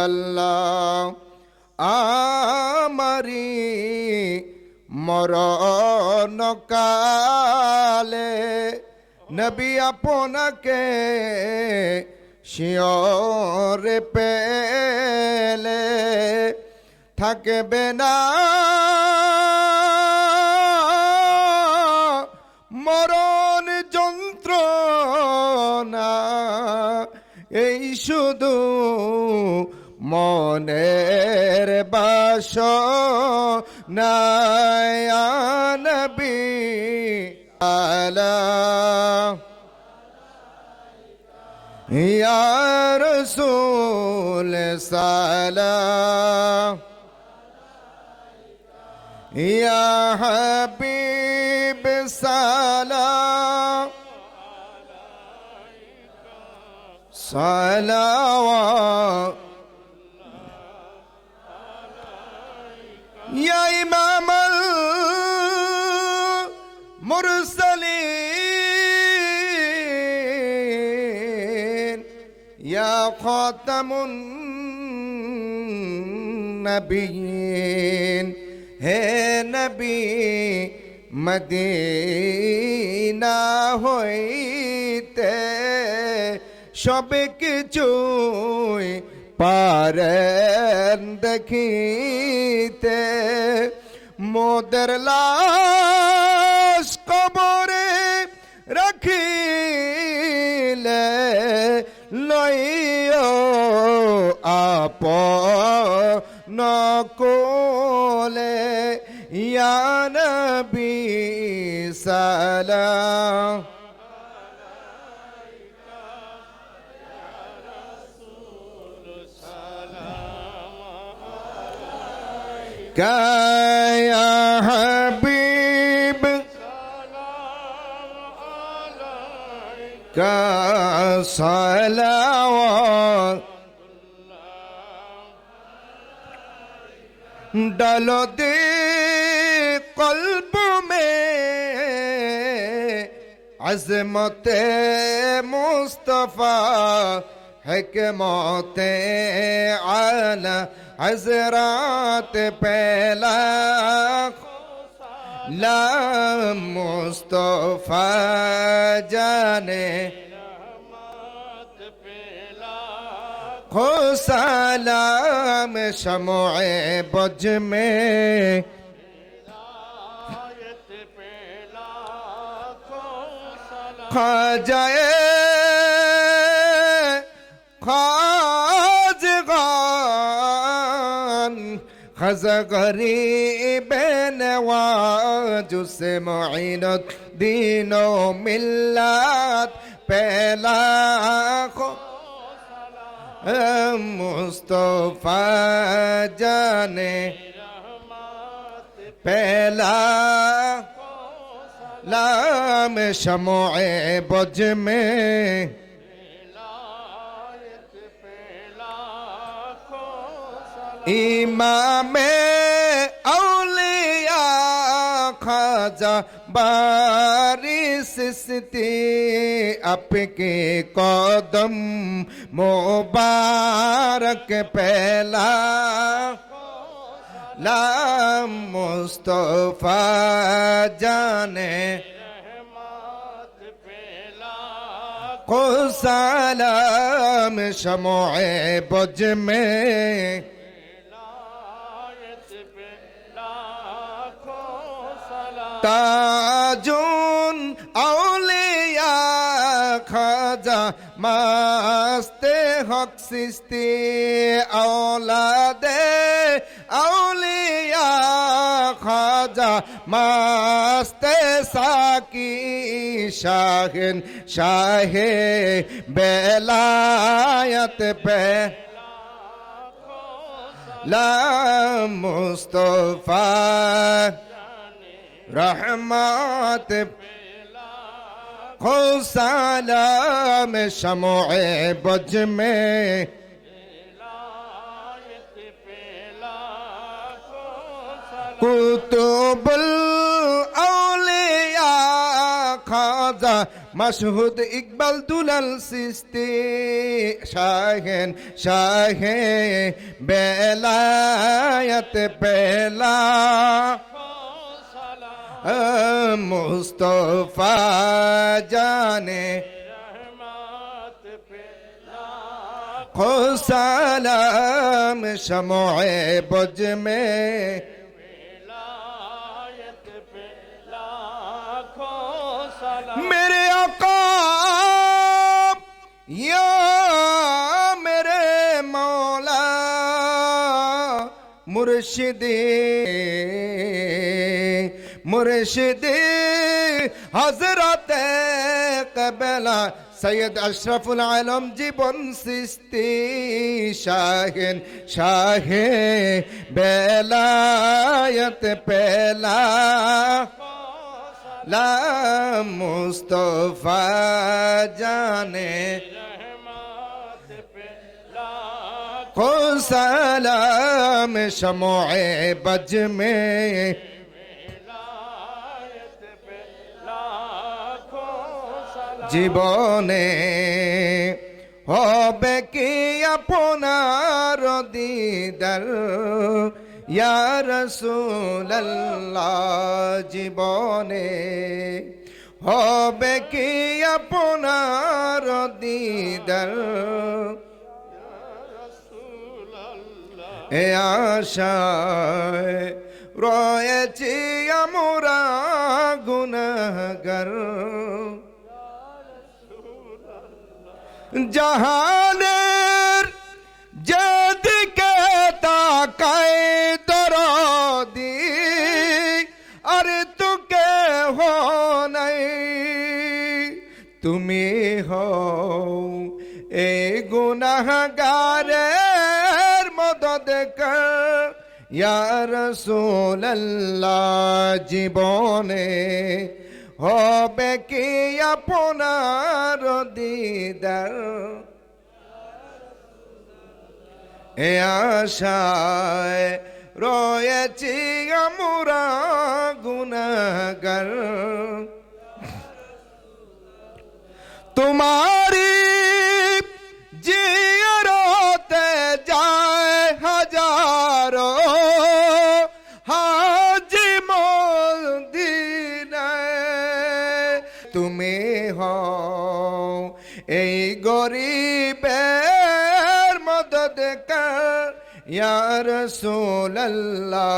আল্লাহ আমারি মরণ কালে নবী আপনাকে শিয়রে পেলে থাকবে না মরণ যন্ত্রণা এই শুধু মনের বাসনা ইয়া নবী আলা ইয়া রাসূল সালাম ইয়া হাবিব সালাম সালাওয়াত ইয়া ইমামাল মুরসালিন ইয়া খাতামুন নবিয়্যিন হে নবী মদিনা হইতে সব কিছুই পারেন দেখিতে মোদের লাশ কবরে রাখিলে লইও আপন কোলে ইয়া নবী সালাম يا حبيب صلوات डालो दे कल्ब में अज़मत मुस्तफ़ा हिकमत आला हज़रात पहला ला मुस्तफ़ा जाने खो सलाम शमोए बज में खा जाए खाजगान खज़ा गरीब नवाजु से मुईनुद दीनो मिल्लत पहला मुस्तफा जाने पहला लाम शमोए बज में इमामे औलिया खाजा बारिश सिस्ती आपके कदम मुबारक पहला ला मुस्तफा जाने को सलाम शमोए बज में ताजुन औलिया खाजा मस्ते हक सिस्ती औलादे औलिया खाजा मस्ते साकी शाहिन शाहे बेलायत पे ला मुस्तफा रहमत खो सलाम शमोए बज में कुतुबुल औलिया खाजा মাসহুদ ইকবাল দুলাল সিস্তি শাহেন শাহে বেলায়ত পেলা মুস্তফা জানে खो सलाम शमोए बुझ में मेरे आका या मेरे मौला मुर्शिदे मुर्शिदे हजरत कबला सैयद अशरफुल आलम जीवन सिस्ती शाहिन शाहे बेलायत पेला ला मुस्तफा जाने खो सलाम शमोए बज में জীবনে হবে কি আপনার দিদার ইয়া রাসূলুল্লাহ জীবনে হবে কি আপনার দিদার এ আশায় রয়েছি আমরা গুনাহগার জাহানের যেদিকে তাকাই দরদি আরে তোকে হো নাই তুমি হও এই গুনাহগারের মদদ কর ইয়া রাসূলুল্লাহ জীবনে হবে কি আপনার দিদার এ আশায় রয়েছি আমরা গুনাহগার তোমারি জিয়ারতে যায় হাজারো হাজি মদিনায় তুমি হও এই গরিবের মদদ কর ইয়া রাসূলুল্লাহ